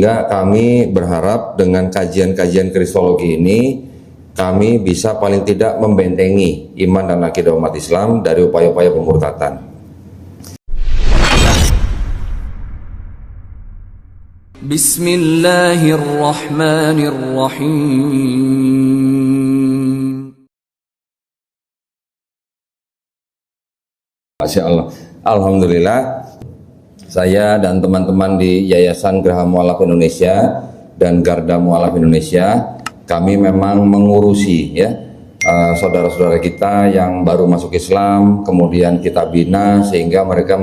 Sehingga kami berharap dengan kajian-kajian kristologi ini kami bisa paling tidak membentengi iman dan akidah umat Islam dari upaya-upaya pemurtatan. Bismillahirrahmanirrahim. Masya Allah. Alhamdulillah, saya dan teman-teman di Yayasan Geraha Mu'alaf Indonesia dan Garda Mu'alaf Indonesia, kami memang mengurusi saudara-saudara kita yang baru masuk Islam, kemudian kita bina sehingga mereka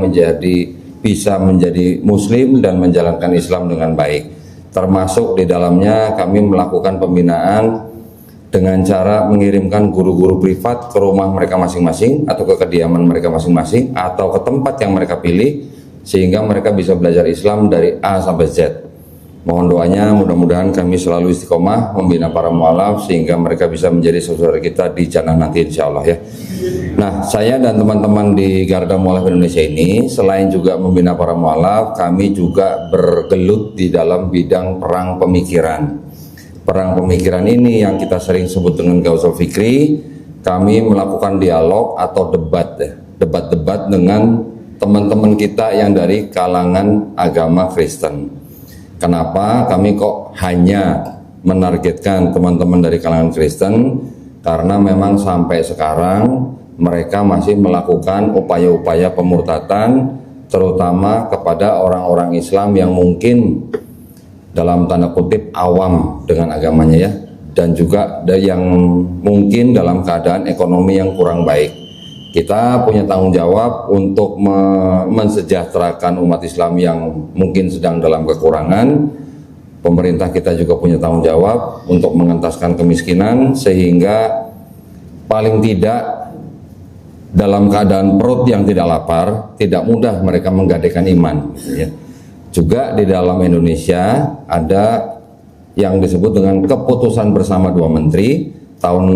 bisa menjadi Muslim dan menjalankan Islam dengan baik. Termasuk di dalamnya kami melakukan pembinaan dengan cara mengirimkan guru-guru privat ke rumah mereka masing-masing atau ke kediaman mereka masing-masing atau ke tempat yang mereka pilih, sehingga mereka bisa belajar Islam dari A sampai Z. Mohon doanya, mudah-mudahan kami selalu istiqomah membina para mu'alaf sehingga mereka bisa menjadi saudara kita di jannah nanti, insya Allah ya. Nah, saya dan teman-teman di Garda Mu'alaf Indonesia ini selain juga membina para mu'alaf, kami juga bergelut di dalam bidang perang pemikiran. Perang pemikiran ini yang kita sering sebut dengan Gausul Fikri. Kami melakukan dialog atau debat dengan teman-teman kita yang dari kalangan agama Kristen. Kenapa kami kok hanya menargetkan teman-teman dari kalangan Kristen? Karena memang sampai sekarang mereka masih melakukan upaya-upaya pemurtatan, terutama kepada orang-orang Islam yang mungkin dalam tanda kutip awam dengan agamanya ya, dan juga yang mungkin dalam keadaan ekonomi yang kurang baik. Kita punya tanggung jawab untuk mensejahterakan umat Islam yang mungkin sedang dalam kekurangan. Pemerintah kita juga punya tanggung jawab untuk mengentaskan kemiskinan, sehingga paling tidak dalam keadaan perut yang tidak lapar, tidak mudah mereka menggadaikan iman ya. Juga di dalam Indonesia ada yang disebut dengan keputusan bersama dua menteri tahun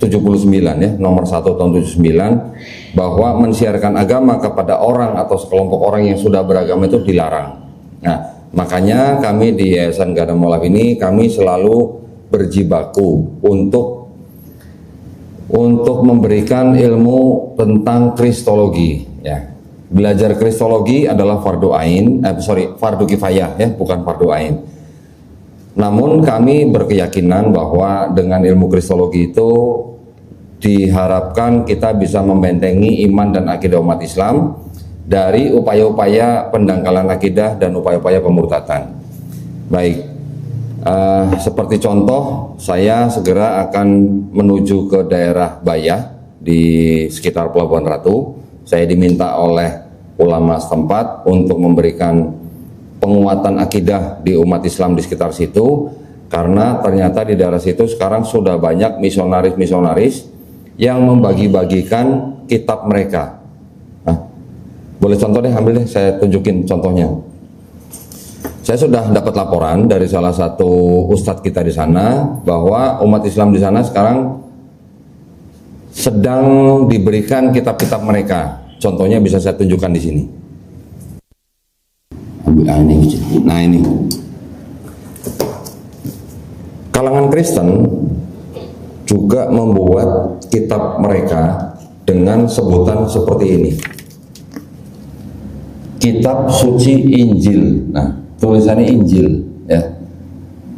79 ya, nomor 1 tahun 79, bahwa mensiarkan agama kepada orang atau sekelompok orang yang sudah beragama itu dilarang. Nah, makanya kami di Yayasan Garda Mu'alaf ini kami selalu berjibaku untuk memberikan ilmu tentang kristologi ya. Belajar kristologi adalah fardu kifayah ya, bukan fardu ain. Namun kami berkeyakinan bahwa dengan ilmu kristologi itu diharapkan kita bisa membentengi iman dan akidah umat Islam dari upaya-upaya pendangkalan akidah dan upaya-upaya pemurtatan. Baik, seperti contoh, saya segera akan menuju ke daerah Bayah di sekitar Pelabuhan Ratu. Saya diminta oleh ulama setempat untuk memberikan penguatan akidah di umat Islam di sekitar situ, karena ternyata di daerah situ sekarang sudah banyak misionaris-misionaris yang membagi-bagikan kitab mereka. Nah, boleh contoh deh, ambil deh, saya tunjukin contohnya. Saya sudah dapat laporan dari salah satu ustadz kita di sana bahwa umat Islam di sana sekarang sedang diberikan kitab-kitab mereka. Contohnya bisa saya tunjukkan di sini. Nah ini, kalangan Kristen juga membuat kitab mereka dengan sebutan seperti ini, Kitab Suci Injil. Nah, tulisannya Injil ya.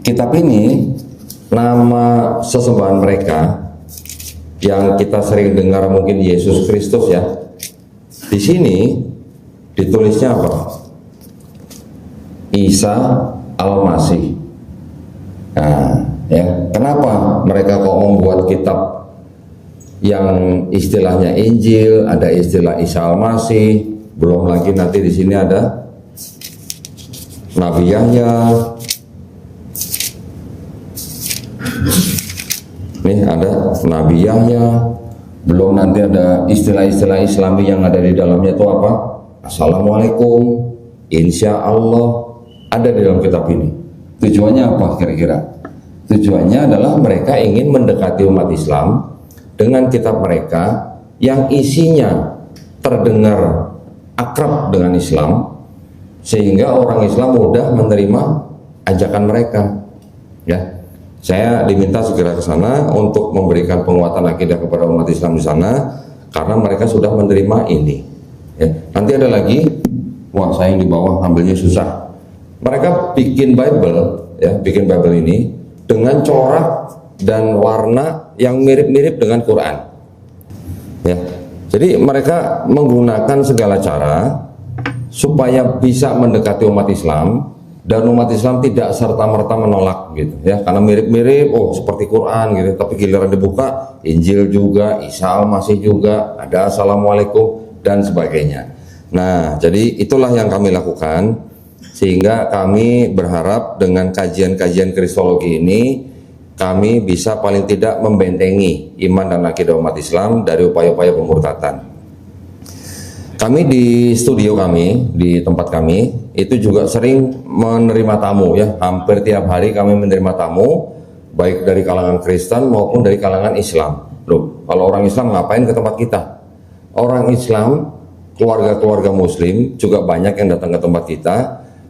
Kitab ini nama sesembahan mereka yang kita sering dengar mungkin Yesus Kristus ya. Di sini ditulisnya apa? Isa Al-Masih. Nah, ya, kenapa mereka kok membuat kitab yang istilahnya Injil, ada istilah Isa Al-Masih, belum lagi nanti di sini ada Nabi Yahya. Nih ada Nabi Yahya, belum nanti ada istilah-istilah Islami yang ada di dalamnya itu apa? Assalamualaikum, Insya Allah, ada di dalam kitab ini. Tujuannya apa kira-kira? Tujuannya adalah mereka ingin mendekati umat Islam dengan kitab mereka yang isinya terdengar akrab dengan Islam, sehingga orang Islam mudah menerima ajakan mereka. Ya, saya diminta segera ke sana untuk memberikan penguatan akidah kepada umat Islam di sana karena mereka sudah menerima ini. Ya, nanti ada lagi, wah saya yang di bawah ambilnya susah. Mereka bikin Bible, ya, bikin Bible ini dengan corak dan warna yang mirip-mirip dengan Quran. Ya, jadi mereka menggunakan segala cara supaya bisa mendekati umat Islam. Dan umat Islam tidak serta-merta menolak gitu ya, karena mirip-mirip, oh seperti Quran gitu, tapi giliran dibuka Injil juga, Isa Al-Masih juga, ada Assalamualaikum dan sebagainya. Nah, jadi itulah yang kami lakukan, sehingga kami berharap dengan kajian-kajian kristologi ini kami bisa paling tidak membentengi iman dan akidah umat Islam dari upaya-upaya pemurtatan. Kami di studio kami, di tempat kami, itu juga sering menerima tamu ya, hampir tiap hari kami menerima tamu, baik dari kalangan Kristen maupun dari kalangan Islam. Loh, kalau orang Islam ngapain ke tempat kita? Orang Islam, keluarga-keluarga Muslim juga banyak yang datang ke tempat kita,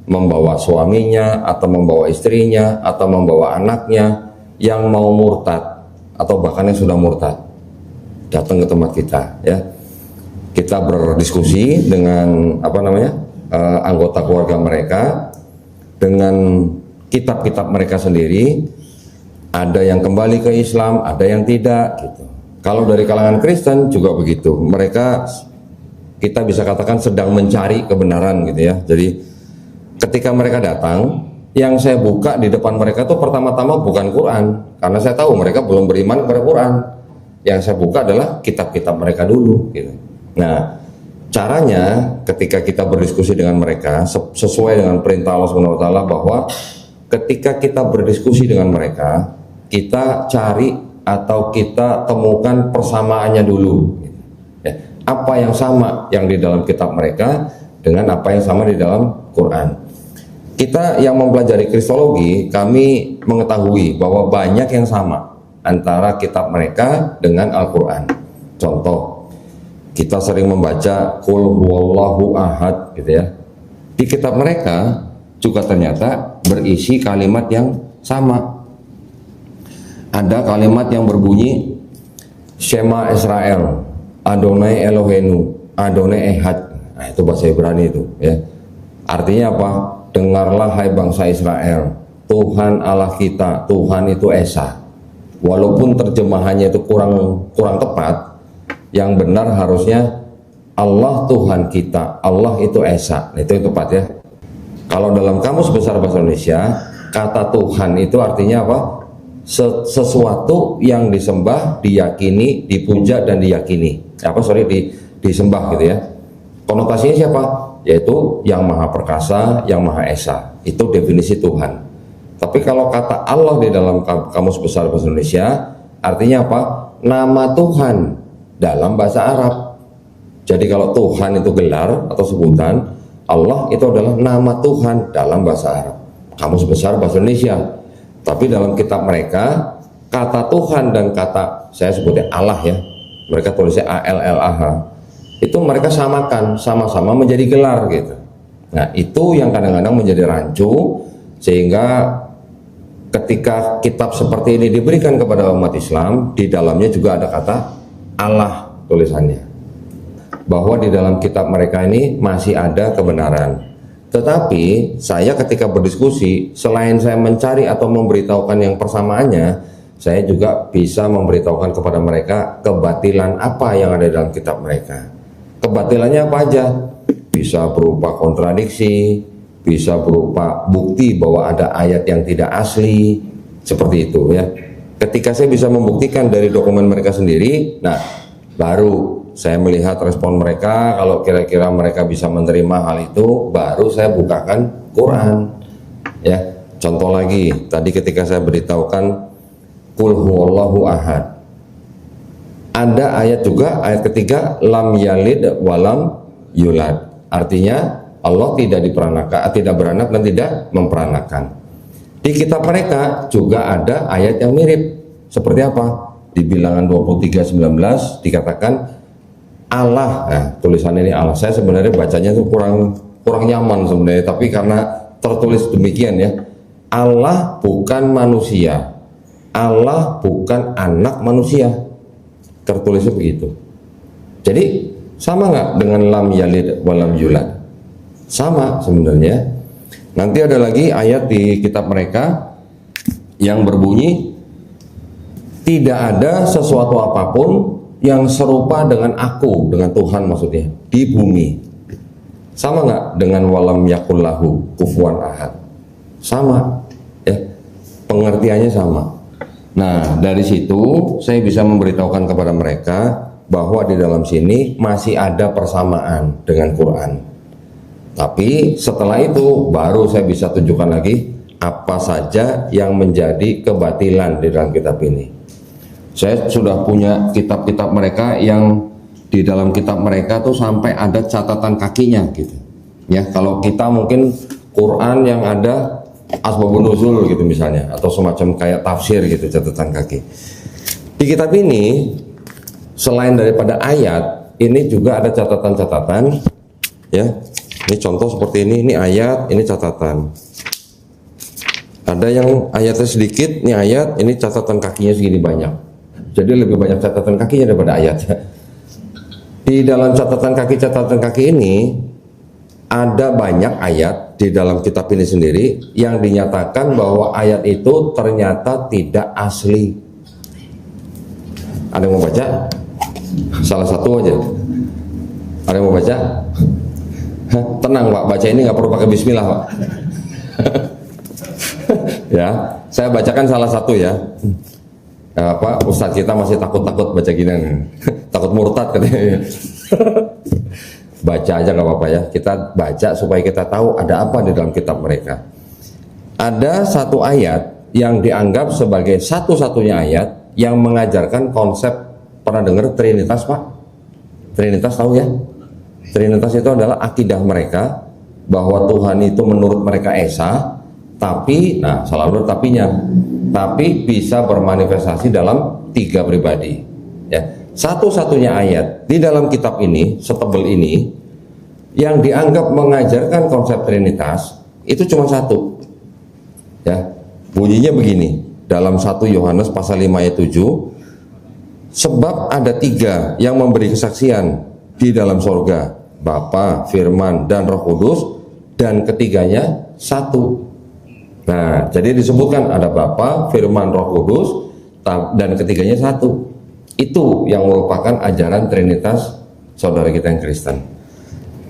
membawa suaminya, atau membawa istrinya, atau membawa anaknya, yang mau murtad, atau bahkan yang sudah murtad, datang ke tempat kita ya. Kita berdiskusi dengan anggota keluarga mereka, dengan kitab-kitab mereka sendiri. Ada yang kembali ke Islam, ada yang tidak gitu. Kalau dari kalangan Kristen juga begitu, mereka kita bisa katakan sedang mencari kebenaran gitu ya. Jadi ketika mereka datang, yang saya buka di depan mereka tuh pertama-tama bukan Quran, karena saya tahu mereka belum beriman kepada Quran. Yang saya buka adalah kitab-kitab mereka dulu gitu. Nah, caranya ketika kita berdiskusi dengan mereka sesuai dengan perintah Allah SWT, bahwa ketika kita berdiskusi dengan mereka, kita cari atau kita temukan persamaannya dulu. Ya, apa yang sama yang di dalam kitab mereka dengan apa yang sama di dalam Quran. Kita yang mempelajari kristologi, kami mengetahui bahwa banyak yang sama antara kitab mereka dengan Al-Quran. Contoh, kita sering membaca Qul huwallahu ahad gitu ya. Di kitab mereka juga ternyata berisi kalimat yang sama. Ada kalimat yang berbunyi Shema Israel, Adonai Eloheinu, Adonai Ehad. Nah, itu bahasa Ibrani itu ya. Artinya apa? Dengarlah hai bangsa Israel, Tuhan Allah kita, Tuhan itu Esa. Walaupun terjemahannya itu kurang tepat, yang benar harusnya Allah Tuhan kita, Allah itu Esa. Itu yang tepat ya. Kalau dalam Kamus Besar Bahasa Indonesia, kata Tuhan itu artinya apa? Sesuatu yang disembah, diyakini, dipuja dan diyakini. Disembah gitu ya. Konotasinya siapa? Yaitu yang Maha Perkasa, yang Maha Esa. Itu definisi Tuhan. Tapi kalau kata Allah di dalam Kamus Besar Bahasa Indonesia, artinya apa? Nama Tuhan dalam bahasa Arab. Jadi kalau Tuhan itu gelar atau sebutan, Allah itu adalah nama Tuhan dalam bahasa Arab. Kamus Besar Bahasa Indonesia. Tapi dalam kitab mereka, kata Tuhan dan kata, saya sebutnya Allah ya, mereka tulisnya ALLAH, itu mereka samakan, sama-sama menjadi gelar gitu. Nah, itu yang kadang-kadang menjadi rancu, sehingga ketika kitab seperti ini diberikan kepada umat Islam, di dalamnya juga ada kata Allah tulisannya, bahwa di dalam kitab mereka ini masih ada kebenaran. Tetapi saya ketika berdiskusi, selain saya mencari atau memberitahukan yang persamaannya, saya juga bisa memberitahukan kepada mereka kebatilan apa yang ada dalam kitab mereka. Kebatilannya apa aja? Bisa berupa kontradiksi, bisa berupa bukti bahwa ada ayat yang tidak asli, seperti itu ya. Ketika saya bisa membuktikan dari dokumen mereka sendiri, nah baru saya melihat respon mereka. Kalau kira-kira mereka bisa menerima hal itu, baru saya bukakan Quran ya. Contoh lagi, tadi ketika saya beritahukan Qul huwallahu ahad, ada ayat juga, ayat ketiga, lam yalid walam yulad. Artinya Allah tidak beranak dan tidak memperanakan. Di kitab mereka juga ada ayat yang mirip. Seperti apa? Di Bilangan 23:19 dikatakan Allah. Nah, tulisan ini Allah. Saya sebenarnya bacanya itu kurang nyaman sebenarnya, tapi karena tertulis demikian ya. Allah bukan manusia, Allah bukan anak manusia. Tertulisnya begitu. Jadi sama nggak dengan lam yalid wa lam yulad? Sama sebenarnya. Nanti ada lagi ayat di kitab mereka yang berbunyi, tidak ada sesuatu apapun yang serupa dengan aku, dengan Tuhan maksudnya, di bumi. Sama nggak dengan walam yakullahu kufuwan ahad? Sama, ya, pengertiannya sama. Nah, dari situ saya bisa memberitahukan kepada mereka bahwa di dalam sini masih ada persamaan dengan Quran. Tapi setelah itu baru saya bisa tunjukkan lagi apa saja yang menjadi kebatilan di dalam kitab ini. Saya sudah punya kitab-kitab mereka yang di dalam kitab mereka tuh sampai ada catatan kakinya gitu. Ya, kalau kita mungkin Quran yang ada asbabun nuzul gitu misalnya, atau semacam kayak tafsir gitu, catatan kaki. Di kitab ini selain daripada ayat, ini juga ada catatan-catatan, ya. Ini contoh seperti ini ayat, ini catatan. Ada yang ayatnya sedikit, ini ayat, ini catatan kakinya segini banyak. Jadi lebih banyak catatan kakinya daripada ayat. Di dalam catatan kaki ini ada banyak ayat di dalam kitab ini sendiri yang dinyatakan bahwa ayat itu ternyata tidak asli. Ada yang mau baca? Salah satu aja. Ada yang mau baca? Tenang Pak, baca ini nggak perlu pakai bismillah Pak. Ya, saya bacakan salah satu ya. Ustadz kita masih takut-takut baca gini. Takut murtad katanya. Baca aja nggak apa-apa ya. Kita baca supaya kita tahu ada apa di dalam kitab mereka. Ada satu ayat yang dianggap sebagai satu-satunya ayat yang mengajarkan konsep, pernah dengar Trinitas Pak? Trinitas tahu ya? Trinitas itu adalah akidah mereka bahwa Tuhan itu menurut mereka esa, tapi, nah salah urut tapinya, tapi bisa bermanifestasi dalam 3 pribadi. Ya, satu-satunya ayat di dalam kitab ini, setebal ini, yang dianggap mengajarkan konsep Trinitas itu cuma satu. Ya, bunyinya begini dalam 1 Yohanes pasal 5 ayat 7, sebab ada 3 yang memberi kesaksian di dalam sorga, Bapa, Firman, dan Roh Kudus, dan ketiganya satu. Nah, jadi disebutkan ada Bapa, Firman, Roh Kudus, dan ketiganya satu. Itu yang merupakan ajaran Trinitas saudara kita yang Kristen.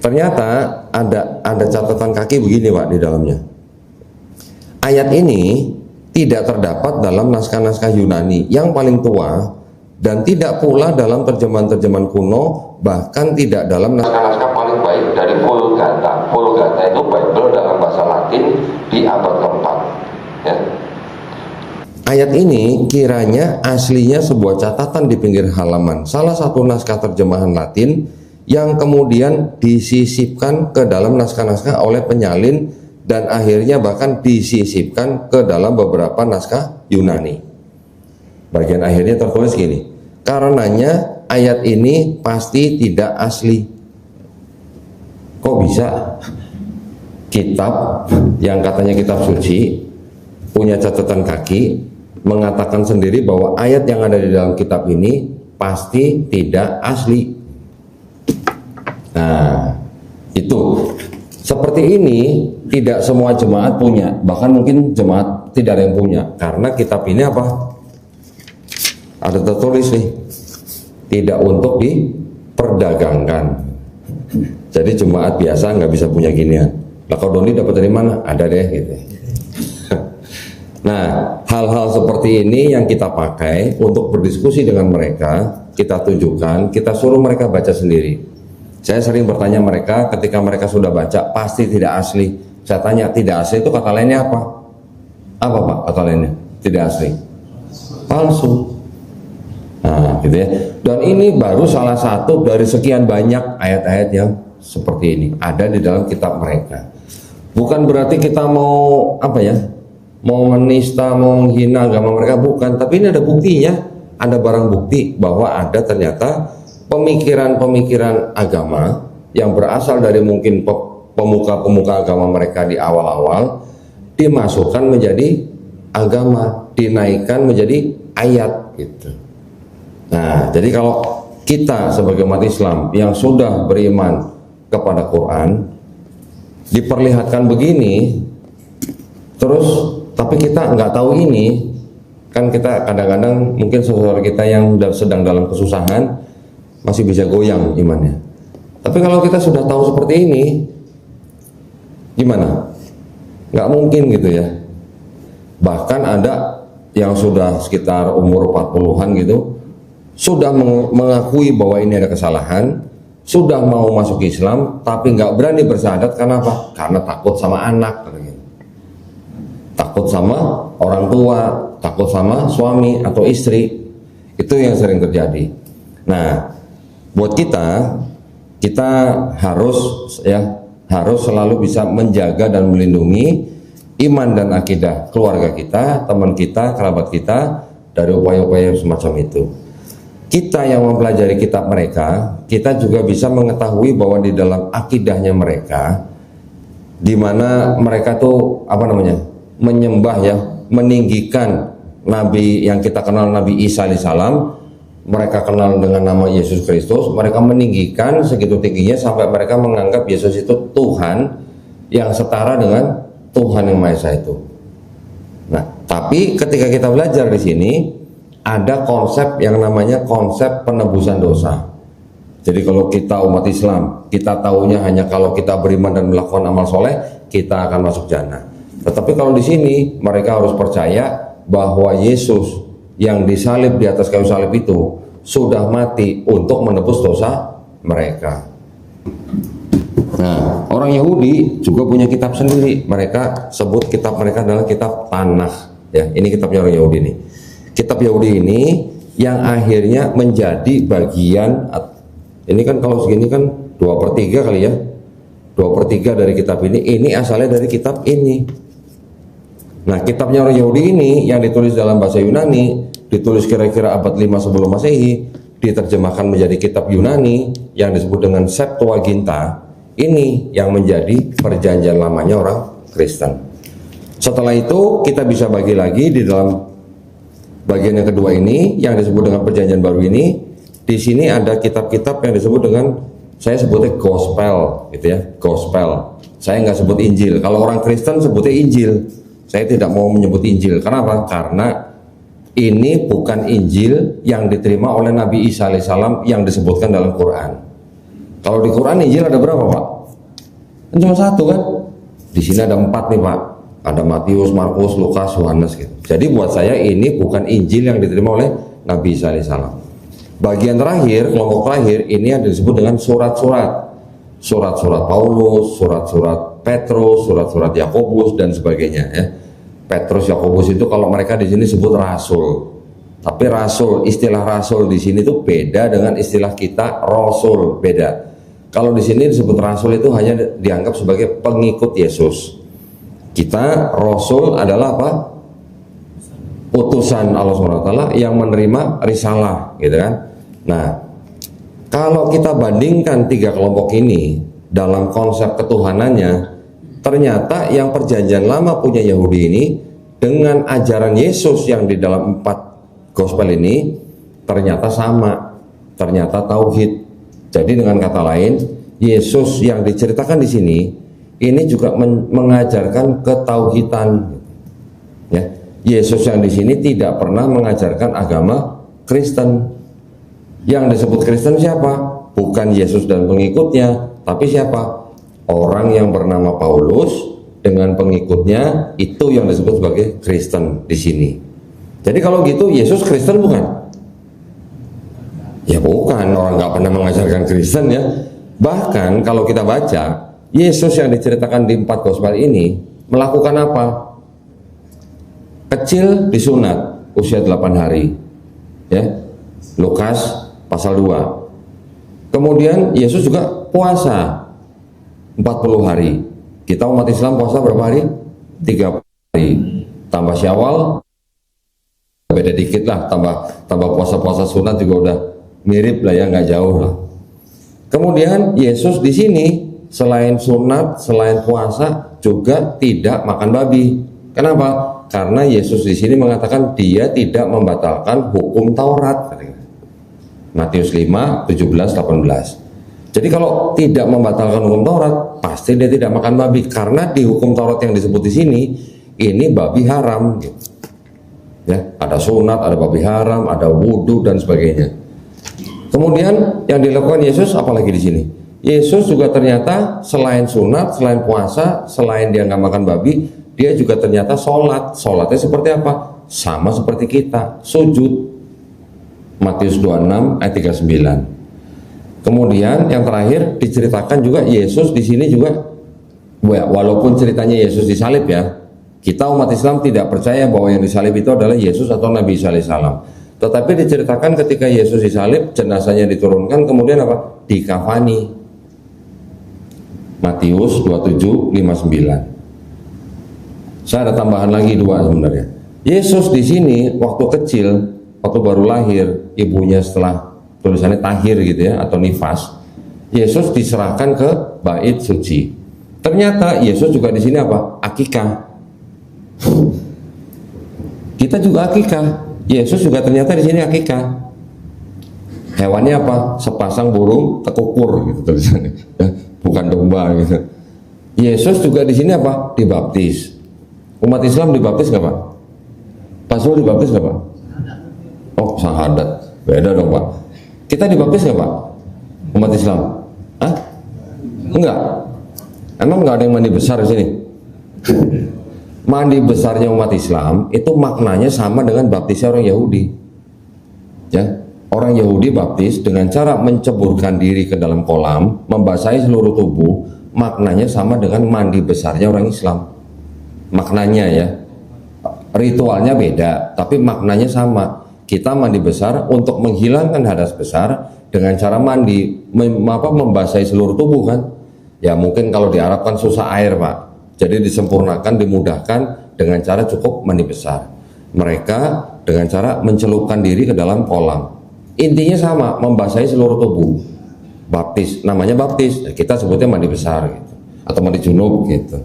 Ternyata ada catatan kaki begini Pak di dalamnya. Ayat ini tidak terdapat dalam naskah-naskah Yunani yang paling tua, dan tidak pula dalam terjemahan-terjemahan kuno, bahkan tidak dalam naskah-naskah paling baik dari Vulgata. Vulgata itu Bible dalam bahasa Latin di abad keempat. Ya. Ayat ini kiranya aslinya sebuah catatan di pinggir halaman salah satu naskah terjemahan Latin yang kemudian disisipkan ke dalam naskah-naskah oleh penyalin, dan akhirnya bahkan disisipkan ke dalam beberapa naskah Yunani. Bagian akhirnya tertulis gini, karenanya ayat ini pasti tidak asli. Kok bisa kitab yang katanya kitab suci, punya catatan kaki, mengatakan sendiri bahwa ayat yang ada di dalam kitab ini pasti tidak asli? Nah, itu seperti ini tidak semua jemaat punya, bahkan mungkin jemaat tidak ada yang punya, karena kitab ini apa? Ada tertulis nih, tidak untuk diperdagangkan. Jadi jemaat biasa nggak bisa punya ginian. Lah kalau Doni dapat dari mana? Ada deh gitu. Nah, hal-hal seperti ini yang kita pakai untuk berdiskusi dengan mereka, kita tunjukkan, kita suruh mereka baca sendiri. Saya sering bertanya mereka ketika mereka sudah baca, pasti tidak asli. Saya tanya, tidak asli itu kata lainnya apa? Apa Pak kata lainnya? Tidak asli. Palsu. Nah, gitu ya. Dan ini baru salah satu dari sekian banyak ayat-ayat yang seperti ini ada di dalam kitab mereka. Bukan berarti kita mau apa ya? Mau menista, mau menghina agama mereka, bukan. Tapi ini ada buktinya, ada barang bukti bahwa ada ternyata pemikiran-pemikiran agama yang berasal dari mungkin pemuka-pemuka agama mereka di awal-awal, dimasukkan menjadi agama, dinaikkan menjadi ayat gitu. Nah, jadi kalau kita sebagai umat Islam yang sudah beriman kepada Quran diperlihatkan begini, terus tapi kita nggak tahu ini, kan kita kadang-kadang mungkin saudara kita yang sedang dalam kesusahan masih bisa goyang imannya. Tapi kalau kita sudah tahu seperti ini, gimana? Nggak mungkin gitu ya. Bahkan ada yang sudah sekitar umur 40-an gitu, sudah mengakui bahwa ini ada kesalahan, sudah mau masuk Islam, tapi nggak berani bersyahadat. Karena apa? Karena takut sama anak, takut sama orang tua, takut sama suami atau istri. Itu yang sering terjadi. Nah, buat kita harus selalu bisa menjaga dan melindungi iman dan akidah keluarga kita, teman kita, kerabat kita dari upaya-upaya semacam itu. Kita yang mempelajari kitab mereka, kita juga bisa mengetahui bahwa di dalam akidahnya mereka, di mana mereka tuh menyembah ya, meninggikan Nabi yang kita kenal, Nabi Isa alaihissalam. Mereka kenal dengan nama Yesus Kristus. Mereka meninggikan segitu tingginya sampai mereka menganggap Yesus itu Tuhan yang setara dengan Tuhan yang Maha Esa itu. Nah, tapi ketika kita belajar di sini, ada konsep yang namanya konsep penebusan dosa. Jadi kalau kita umat Islam, kita taunya hanya kalau kita beriman dan melakukan amal soleh, kita akan masuk jannah. Tetapi kalau di sini mereka harus percaya bahwa Yesus yang disalib di atas kayu salib itu sudah mati untuk menebus dosa mereka. Nah, orang Yahudi juga punya kitab sendiri. Mereka sebut kitab mereka adalah kitab Tanakh. Ya, ini kitabnya orang Yahudi nih. Kitab Yahudi ini yang akhirnya menjadi bagian, ini kan kalau segini kan 2/3 kali ya, 2/3 dari kitab ini asalnya dari kitab ini. Nah, kitabnya orang Yahudi ini yang ditulis dalam bahasa Yunani, ditulis kira-kira abad 5 sebelum Masehi, diterjemahkan menjadi kitab Yunani yang disebut dengan Septuaginta. Ini yang menjadi perjanjian lamanya orang Kristen. Setelah itu kita bisa bagi lagi di dalam bagian yang kedua ini yang disebut dengan perjanjian baru ini. Di sini ada kitab-kitab yang disebut dengan, saya sebutnya gospel gitu ya, gospel. Saya nggak sebut Injil. Kalau orang Kristen sebutnya Injil. Saya tidak mau menyebut Injil. Kenapa? Karena ini bukan Injil yang diterima oleh Nabi Isa alaihissalam yang disebutkan dalam Quran. Kalau di Quran Injil ada berapa, Pak? Kan cuma satu kan? Di sini ada 4 nih, Pak. Ada Matius, Markus, Lukas, Yohanes gitu. Jadi buat saya ini bukan Injil yang diterima oleh Nabi Isa alaihissalam. Bagian terakhir, kelompok terakhir ini yang disebut dengan surat-surat. Surat-surat Paulus, surat-surat Petrus, surat-surat Yakobus dan sebagainya ya. Petrus, Yakobus itu kalau mereka di sini sebut rasul. Tapi rasul, istilah rasul di sini tuh beda dengan istilah kita rasul, beda. Kalau di sini disebut rasul itu hanya dianggap sebagai pengikut Yesus. Kita rasul adalah apa? Utusan Allah SWT yang menerima risalah, gitu kan? Nah, kalau kita bandingkan 3 kelompok ini dalam konsep ketuhanannya, ternyata yang perjanjian lama punya Yahudi ini dengan ajaran Yesus yang di dalam 4 gospel ini ternyata sama, ternyata tauhid. Jadi dengan kata lain, Yesus yang diceritakan di sini ini juga mengajarkan ketauhidan. Ya, Yesus yang di sini tidak pernah mengajarkan agama Kristen. Yang disebut Kristen siapa? Bukan Yesus dan pengikutnya, tapi siapa? Orang yang bernama Paulus dengan pengikutnya, itu yang disebut sebagai Kristen di sini. Jadi kalau gitu Yesus Kristen bukan? Ya bukan, orang nggak pernah mengajarkan Kristen ya. Bahkan kalau kita baca Yesus yang diceritakan di 4 gospel ini melakukan apa? Kecil disunat usia 8 hari ya, Lukas pasal 2. Kemudian Yesus juga puasa 40 hari. Kita umat Islam puasa berapa hari? 30 hari. Tambah Syawal, beda dikit lah, tambah puasa-puasa sunat juga udah mirip lah ya, nggak jauh lah. Kemudian Yesus di sini selain sunat, selain puasa juga tidak makan babi. Kenapa? Karena Yesus di sini mengatakan dia tidak membatalkan hukum Taurat. Matius 5, 17, 18. Jadi kalau tidak membatalkan hukum Taurat, pasti dia tidak makan babi. Karena di hukum Taurat yang disebut di sini, ini babi haram. Ya, ada sunat, ada babi haram, ada wudhu dan sebagainya. Kemudian yang dilakukan Yesus apalagi di sini? Yesus juga ternyata selain sunat, selain puasa, selain dia nggak makan babi, dia juga ternyata sholat. Sholatnya seperti apa? Sama seperti kita, sujud. Matius 26 ayat 39. Kemudian yang terakhir diceritakan juga Yesus di sini juga, walaupun ceritanya Yesus disalib ya, kita umat Islam tidak percaya bahwa yang disalib itu adalah Yesus atau Nabi Isa alaihissalam. Tetapi diceritakan ketika Yesus disalib, jenazahnya diturunkan, kemudian apa? Dikafani. Matius 27, 59. Saya ada tambahan lagi dua sebenarnya. Yesus di sini waktu kecil, waktu baru lahir, ibunya setelah tulisannya tahir gitu ya, atau nifas, Yesus diserahkan ke bait suci. Ternyata Yesus juga di sini apa? Akikah. Kita juga akikah. Yesus juga ternyata di sini akikah. Hewannya apa? Sepasang burung tekukur gitu tulisannya. Bukan domba gitu. Yesus juga di sini apa? Dibaptis. Umat Islam dibaptis nggak Pak? Pak Zul dibaptis nggak Pak? Oh, syahadat. Beda dong Pak. Kita dibaptis nggak Pak? Umat Islam? Hah? Enggak. Emang nggak ada yang mandi besar di sini? Mandi besarnya umat Islam itu maknanya sama dengan baptisnya orang Yahudi. Ya, orang Yahudi baptis dengan cara menceburkan diri ke dalam kolam, membasahi seluruh tubuh, maknanya sama dengan mandi besarnya orang Islam. Maknanya ya, ritualnya beda, tapi maknanya sama. Kita mandi besar untuk menghilangkan hadas besar dengan cara mandi, membasahi seluruh tubuh kan. Ya mungkin kalau di Arab kan susah air Pak, jadi disempurnakan, dimudahkan dengan cara cukup mandi besar. Mereka dengan cara mencelupkan diri ke dalam kolam. Intinya sama, membasahi seluruh tubuh. Baptis, namanya baptis, kita sebutnya mandi besar gitu, atau mandi junub gitu.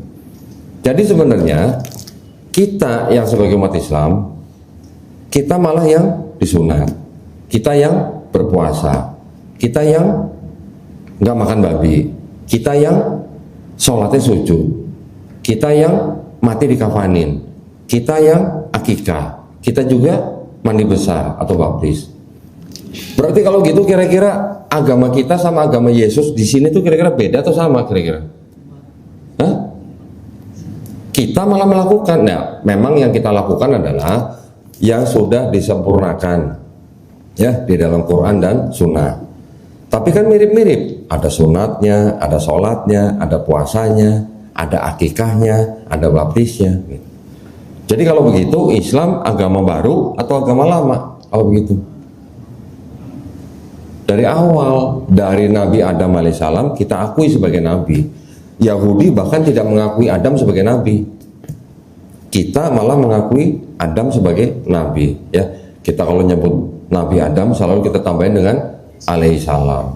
Jadi sebenarnya kita yang sebagai umat Islam, kita malah yang disunat, kita yang berpuasa, kita yang nggak makan babi, kita yang sholatnya sujud, kita yang mati dikafanin, kita yang akikah, kita juga mandi besar atau baptis. Berarti kalau gitu kira-kira agama kita sama agama Yesus di sini tuh kira-kira beda atau sama kira-kira? Hah? Kita malah melakukan, nah memang yang kita lakukan adalah yang sudah disempurnakan ya di dalam Quran dan Sunnah. Tapi kan mirip-mirip, ada sunatnya, ada sholatnya, ada puasanya, ada akikahnya, ada baptisnya. Jadi kalau begitu Islam agama baru atau agama lama? Kalau begitu, dari awal dari Nabi Adam alaihissalam kita akui sebagai nabi. Yahudi bahkan tidak mengakui Adam sebagai nabi. Kita malah mengakui Adam sebagai nabi. Ya, kita kalau nyebut Nabi Adam selalu kita tambahin dengan alaihissalam.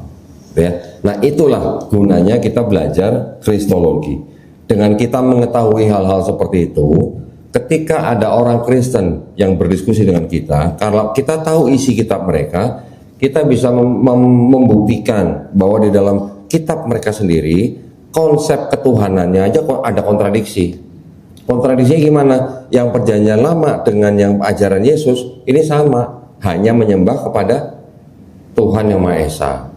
Ya, nah itulah gunanya kita belajar kristologi. Dengan kita mengetahui hal-hal seperti itu, ketika ada orang Kristen yang berdiskusi dengan kita, kalau kita tahu isi kitab mereka, kita bisa membuktikan bahwa di dalam kitab mereka sendiri konsep ketuhanannya aja kok ada kontradiksi. Kontradiksinya gimana? Yang perjanjian lama dengan yang ajaran Yesus ini sama, hanya menyembah kepada Tuhan yang Maha Esa.